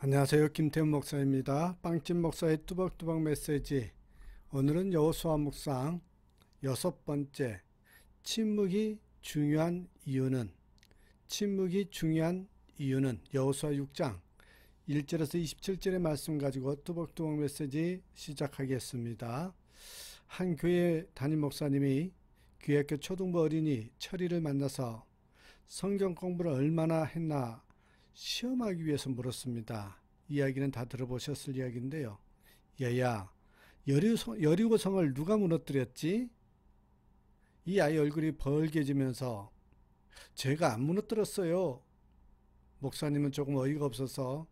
안녕하세요. 김태훈 목사입니다. 빵집 목사의 뚜벅뚜벅 메시지. 오늘은 여호수아 묵상 6번째, 침묵이 중요한 이유는 여호수아 6장 1절에서 27절의 말씀 가지고 뚜벅뚜벅 메시지 시작하겠습니다. 한 교회 담임 목사님이 귀학교 초등부 어린이 철이를 만나서 성경 공부를 얼마나 했나 시험하기 위해서 물었습니다. 이야기는 다 들어보셨을 이야기인데요. 얘야, 여리고성을 누가 무너뜨렸지? 이 아이 얼굴이 벌개지면서 제가 안 무너뜨렸어요. 목사님은 조금 어이가 없어서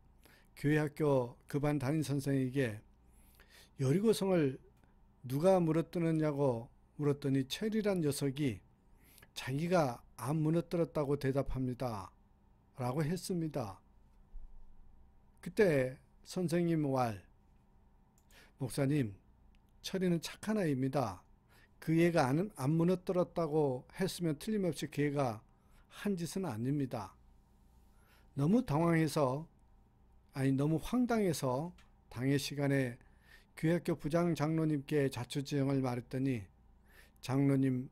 교회 학교 그 반 담임 선생에게 여리고성을 누가 무너뜨렸냐고 물었더니 철이란 녀석이 자기가 안 무너뜨렸다고 대답합니다. 라고 했습니다. 그때 선생님 목사님, 철이는 착한 아이입니다. 그 애가 안 무너뜨렸다고 했으면 틀림없이 그 애가 한 짓은 아닙니다. 너무 황당해서 당일 시간에 교회학교 부장 장로님께 자초지종을 말했더니 장로님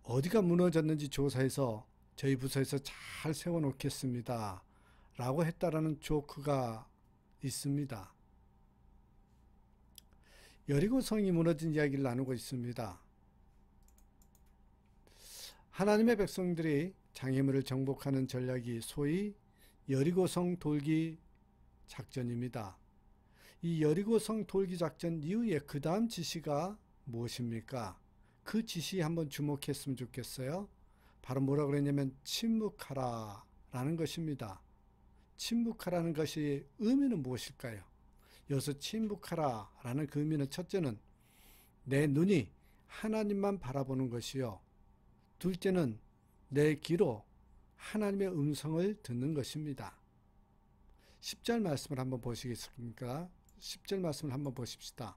어디가 무너졌는지 조사해서 저희 부서에서 잘 세워놓겠습니다. 라고 했다라는 조크가 있습니다. 여리고성이 무너진 이야기를 나누고 있습니다. 하나님의 백성들이 장애물을 정복하는 전략이 소위 여리고성 돌기 작전입니다. 이 여리고성 돌기 작전 이후에 그 다음 지시가 무엇입니까? 그 지시에 한번 주목했으면 좋겠어요. 바로 뭐라 그랬냐면 침묵하라 라는 것입니다. 침묵하라는 것이 의미는 무엇일까요? 여기서 침묵하라 라는 그 의미는 첫째는 내 눈이 하나님만 바라보는 것이요. 둘째는 내 귀로 하나님의 음성을 듣는 것입니다. 10절 말씀을 한번 보시겠습니까? 10절 말씀을 한번 보십시다.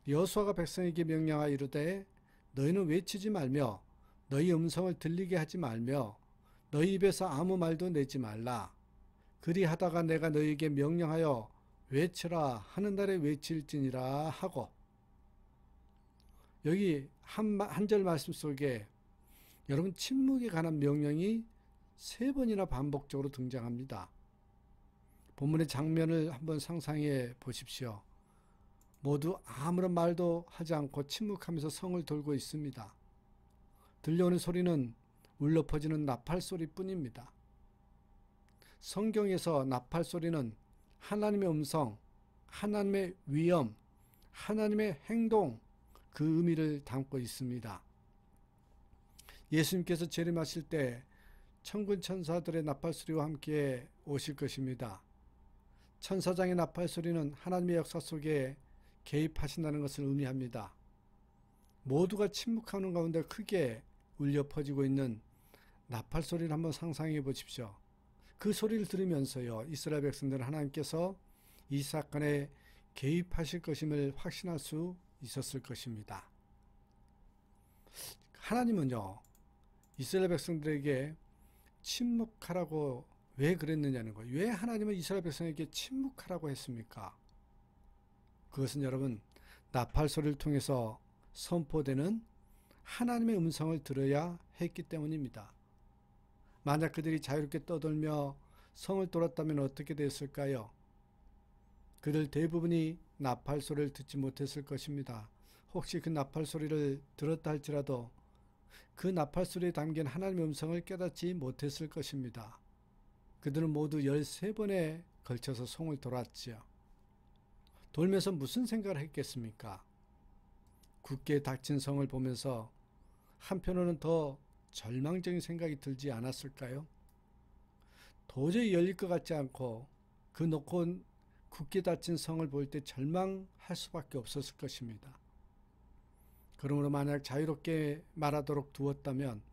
여호수아가 백성에게 명령하여 이르되 너희는 외치지 말며 너희 음성을 들리게 하지 말며 너희 입에서 아무 말도 내지 말라. 그리하다가 내가 너희에게 명령하여 외치라 하는 날에 외칠지니라 하고, 여기 한 절 말씀 속에 여러분 침묵에 관한 명령이 3번이나 반복적으로 등장합니다. 본문의 장면을 한번 상상해 보십시오. 모두 아무런 말도 하지 않고 침묵하면서 성을 돌고 있습니다. 들려오는 소리는 울려 퍼지는 나팔 소리뿐입니다. 성경에서 나팔 소리는 하나님의 음성, 하나님의 위엄, 하나님의 행동, 그 의미를 담고 있습니다. 예수님께서 재림하실 때 천군 천사들의 나팔 소리와 함께 오실 것입니다. 천사장의 나팔 소리는 하나님의 역사 속에 개입하신다는 것을 의미합니다. 모두가 침묵하는 가운데 크게 울려 퍼지고 있는 나팔 소리를 한번 상상해 보십시오. 그 소리를 들으면서요, 이스라엘 백성들은 하나님께서 이 사건에 개입하실 것임을 확신할 수 있었을 것입니다. 하나님은요, 이스라엘 백성들에게 침묵하라고 왜 그랬느냐는 거예요. 왜 하나님은 이스라엘 백성에게 침묵하라고 했습니까? 그것은 여러분, 나팔 소리를 통해서 선포되는 하나님의 음성을 들어야 했기 때문입니다. 만약 그들이 자유롭게 떠돌며 성을 돌았다면 어떻게 됐을까요? 그들 대부분이 나팔 소리를 듣지 못했을 것입니다. 혹시 그 나팔 소리를 들었다 할지라도 그 나팔 소리에 담긴 하나님의 음성을 깨닫지 못했을 것입니다. 그들은 모두 13번에 걸쳐서 성을 돌았지요. 돌면서 무슨 생각을 했겠습니까? 굳게 닫힌 성을 보면서 한편으로는 더 절망적인 생각이 들지 않았을까요? 도저히 열릴 것 같지 않고 그 높고 굳게 닫힌 성을 볼 때 절망할 수밖에 없었을 것입니다. 그러므로 만약 자유롭게 말하도록 두었다면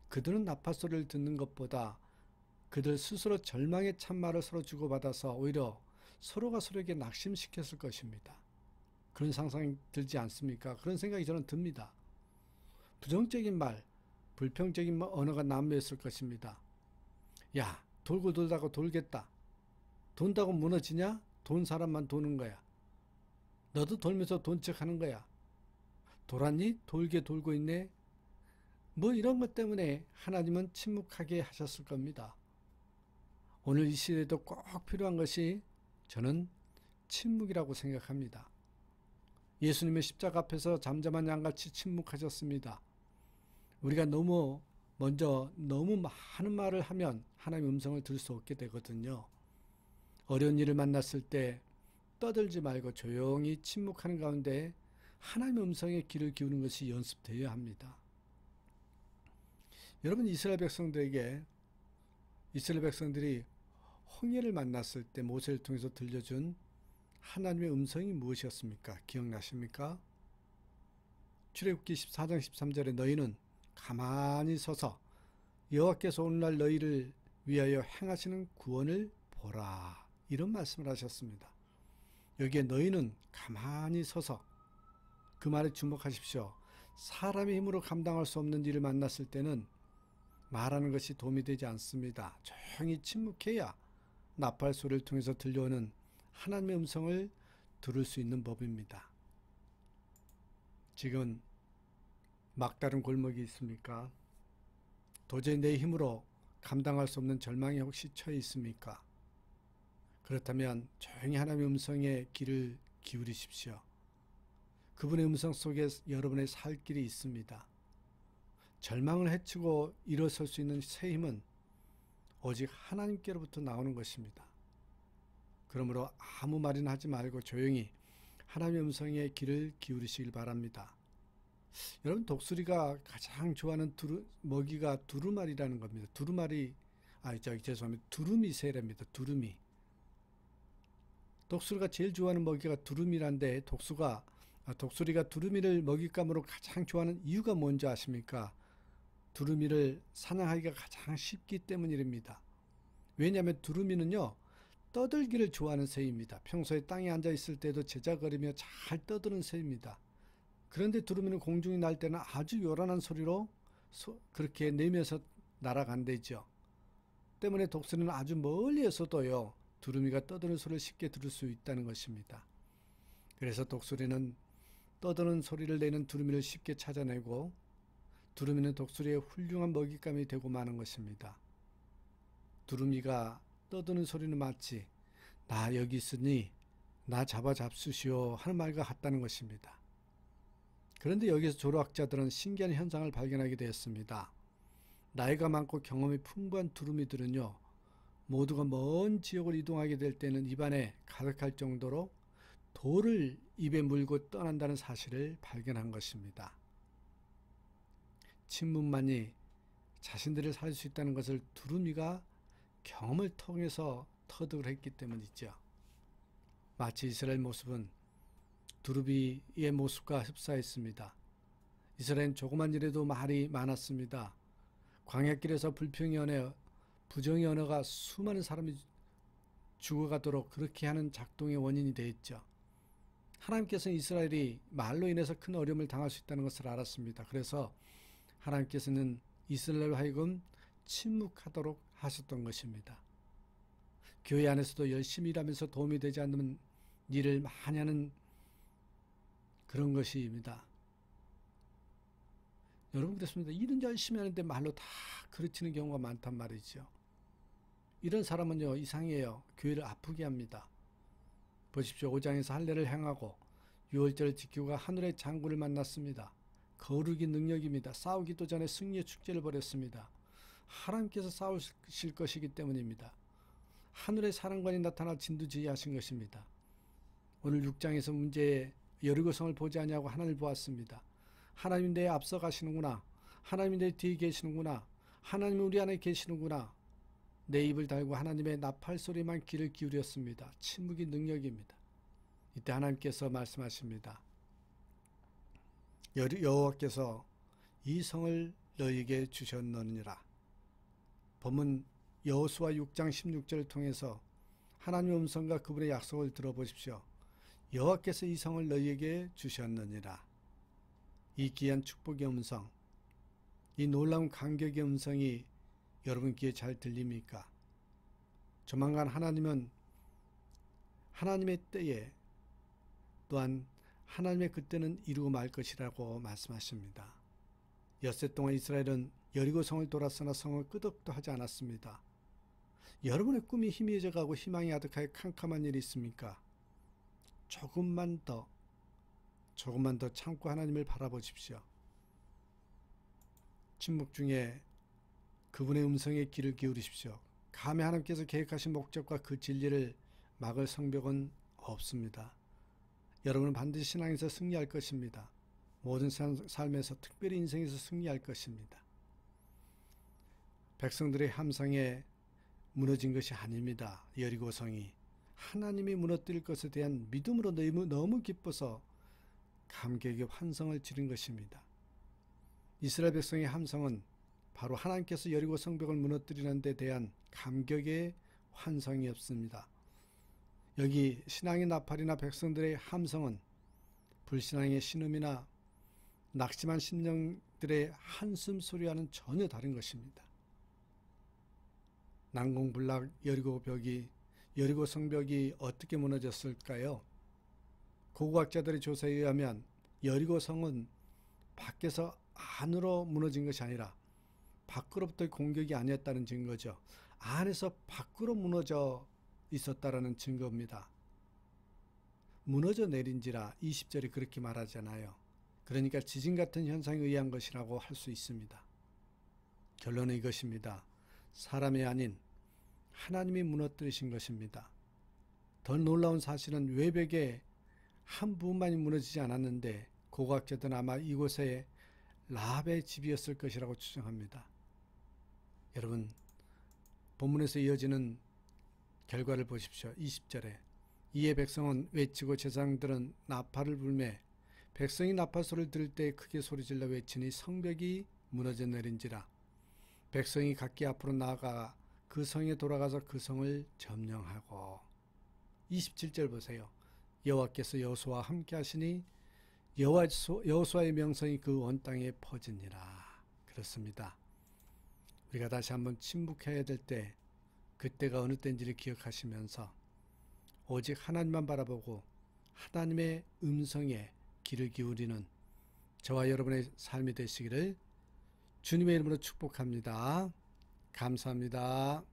그들은 나팔 소리를 듣는 것보다 그들 스스로 절망의 참말을 서로 주고받아서 오히려 서로가 서로에게 낙심시켰을 것입니다. 그런 상상이 들지 않습니까? 그런 생각이 저는 듭니다. 부정적인 말, 불평적인 언어가 난무했을 것입니다. 야, 돌고 돌다가 돌겠다. 돈다고 무너지냐? 돈 사람만 도는 거야. 너도 돌면서 돈 척하는 거야. 돌았니? 돌게 돌고 있네. 뭐 이런 것 때문에 하나님은 침묵하게 하셨을 겁니다. 오늘 이 시대에도 꼭 필요한 것이 저는 침묵이라고 생각합니다. 예수님의 십자가 앞에서 잠잠한 양같이 침묵하셨습니다. 우리가 너무 많은 말을 하면 하나님의 음성을 들을 수 없게 되거든요. 어려운 일을 만났을 때 떠들지 말고 조용히 침묵하는 가운데 하나님의 음성에 귀를 기울이는 것이 연습되어야 합니다. 여러분, 이스라엘 백성들이 홍해를 만났을 때 모세를 통해서 들려준 하나님의 음성이 무엇이었습니까? 기억나십니까? 출애굽기 14장 13절에 너희는 가만히 서서 여호와께서 오늘날 너희를 위하여 행하시는 구원을 보라. 이런 말씀을 하셨습니다. 여기에 너희는 가만히 서서, 그 말에 주목하십시오. 사람의 힘으로 감당할 수 없는 일을 만났을 때는 말하는 것이 도움이 되지 않습니다. 조용히 침묵해야 나팔 소리를 통해서 들려오는 하나님의 음성을 들을 수 있는 법입니다. 지금 막다른 골목이 있습니까? 도저히 내 힘으로 감당할 수 없는 절망에 혹시 처해 있습니까? 그렇다면 조용히 하나님의 음성에 귀를 기울이십시오. 그분의 음성 속에 여러분의 살 길이 있습니다. 절망을 헤치고 일어설 수 있는 새 힘은 오직 하나님께로부터 나오는 것입니다. 그러므로 아무 말이나 하지 말고 조용히 하나님의 음성에 귀를 기울이시길 바랍니다. 여러분, 독수리가 가장 좋아하는 먹이가 두루마리라는 겁니다. 두루미새랍니다. 두루미. 독수리가 제일 좋아하는 먹이가 두루미란데 독수리가 두루미를 먹잇감으로 가장 좋아하는 이유가 뭔지 아십니까? 두루미를 사냥하기가 가장 쉽기 때문입니다. 왜냐하면 두루미는요, 떠들기를 좋아하는 새입니다. 평소에 땅에 앉아 있을 때도 제자거리며 잘 떠드는 새입니다. 그런데 두루미는 공중에 날 때는 아주 요란한 소리로 그렇게 내면서 날아간대죠. 때문에 독수리는 아주 멀리에서도요, 두루미가 떠드는 소리를 쉽게 들을 수 있다는 것입니다. 그래서 독수리는 떠드는 소리를 내는 두루미를 쉽게 찾아내고, 두루미는 독수리의 훌륭한 먹잇감이 되고 마는 것입니다. 두루미가 떠드는 소리는 마치 나 여기 있으니 나 잡수시오 하는 말과 같다는 것입니다. 그런데 여기서 조류학자들은 신기한 현상을 발견하게 되었습니다. 나이가 많고 경험이 풍부한 두루미들은요, 모두가 먼 지역으로 이동하게 될 때는 입안에 가득할 정도로 돌을 입에 물고 떠난다는 사실을 발견한 것입니다. 침묵만이 자신들을 살릴 수 있다는 것을 두루미가 경험을 통해서 터득을 했기 때문이죠. 마치 이스라엘 모습은 두루미의 모습과 흡사했습니다. 이스라엘은 조그만 일에도 말이 많았습니다. 광야길에서 부정의 언어가 수많은 사람이 죽어가도록 그렇게 하는 작동의 원인이 되었죠. 하나님께서는 이스라엘이 말로 인해서 큰 어려움을 당할 수 있다는 것을 알았습니다. 그래서 하나님께서는 이스라엘로 하여금 침묵하도록 하셨던 것입니다. 교회 안에서도 열심히 일하면서 도움이 되지 않는 일을 많이 하는 그런 것입니다. 여러분, 그렇습니다. 일은 열심히 하는데 말로 다 그르치는 경우가 많단 말이죠. 이런 사람은요, 이상해요. 교회를 아프게 합니다. 보십시오. 5장에서 할례를 행하고 유월절을 지키고 하늘의 장군을 만났습니다. 거룩이 능력입니다. 싸우기도 전에 승리의 축제를 벌였습니다. 하나님께서 싸우실 것이기 때문입니다. 하늘의 사령관이 나타나 진두지휘하신 것입니다. 오늘 6장에서 문제의 여리고성을 보지 아니하고 하나님을 보았습니다. 하나님 내 앞서 가시는구나. 하나님 내 뒤에 계시는구나. 하나님 우리 안에 계시는구나. 내 입을 달고 하나님의 나팔 소리만 귀를 기울였습니다. 침묵이 능력입니다. 이때 하나님께서 말씀하십니다. 여호와께서 이 성을 너희에게 주셨느니라. 본문 여호수아 6장 16절을 통해서 하나님의 음성과 그분의 약속을 들어보십시오. 여호와께서 이 성을 너희에게 주셨느니라. 이 귀한 축복의 음성, 이 놀라운 감격의 음성이 여러분 귀에 잘 들립니까? 조만간 하나님은 하나님의 때에 또한 하나님의 그때는 이루고 말 것이라고 말씀하십니다. 엿새 동안 이스라엘은 여리고 성을 돌았으나 성을 끄덕도 하지 않았습니다. 여러분의 꿈이 희미해져 가고 희망이 아득하여 캄캄한 일이 있습니까? 조금만 더 참고 하나님을 바라보십시오. 침묵 중에 그분의 음성에 귀를 기울이십시오. 감히 하나님께서 계획하신 목적과 그 진리를 막을 성벽은 없습니다. 여러분은 반드시 신앙에서 승리할 것입니다. 모든 삶에서 특별히 인생에서 승리할 것입니다. 백성들의 함성에 무너진 것이 아닙니다. 여리고성이 하나님이 무너뜨릴 것에 대한 믿음으로 너무 기뻐서 감격의 환성을 지른 것입니다. 이스라엘 백성의 함성은 바로 하나님께서 여리고 성벽을 무너뜨리는 데 대한 감격의 환성이었습니다. 여기 신앙의 나팔이나 백성들의 함성은 불신앙의 신음이나 낙심한 심령들의 한숨 소리와는 전혀 다른 것입니다. 난공불락 여리고 성벽이 어떻게 무너졌을까요? 고고학자들의 조사에 의하면 여리고 성은 밖에서 안으로 무너진 것이 아니라 밖으로부터의 공격이 아니었다는 증거죠. 안에서 밖으로 무너져 있었다라는 증거입니다. 무너져 내린지라 20절에 그렇게 말하잖아요. 그러니까 지진 같은 현상에 의한 것이라고 할 수 있습니다. 결론은 이것입니다. 사람이 아닌 하나님이 무너뜨리신 것입니다. 더 놀라운 사실은 외벽에 한 부분만이 무너지지 않았는데 고고학자들은 아마 이곳에 라합의 집이었을 것이라고 추정합니다. 여러분, 본문에서 이어지는 결과를 보십시오. 20절에 이에 백성은 외치고 제사장들은 나팔을 불매 백성이 나팔 소리를 들을 때 크게 소리질러 외치니 성벽이 무너져 내린지라. 백성이 각기 앞으로 나아가 그 성에 돌아가서 그 성을 점령하고. 27절 보세요. 여호와께서 여호수아와 함께 하시니 여호수아의 명성이 그 온 땅에 퍼지니라. 그렇습니다. 우리가 다시 한번 침묵해야 될 때 그때가 어느 때인지를 기억하시면서 오직 하나님만 바라보고 하나님의 음성에 귀를 기울이는 저와 여러분의 삶이 되시기를 주님의 이름으로 축복합니다. 감사합니다.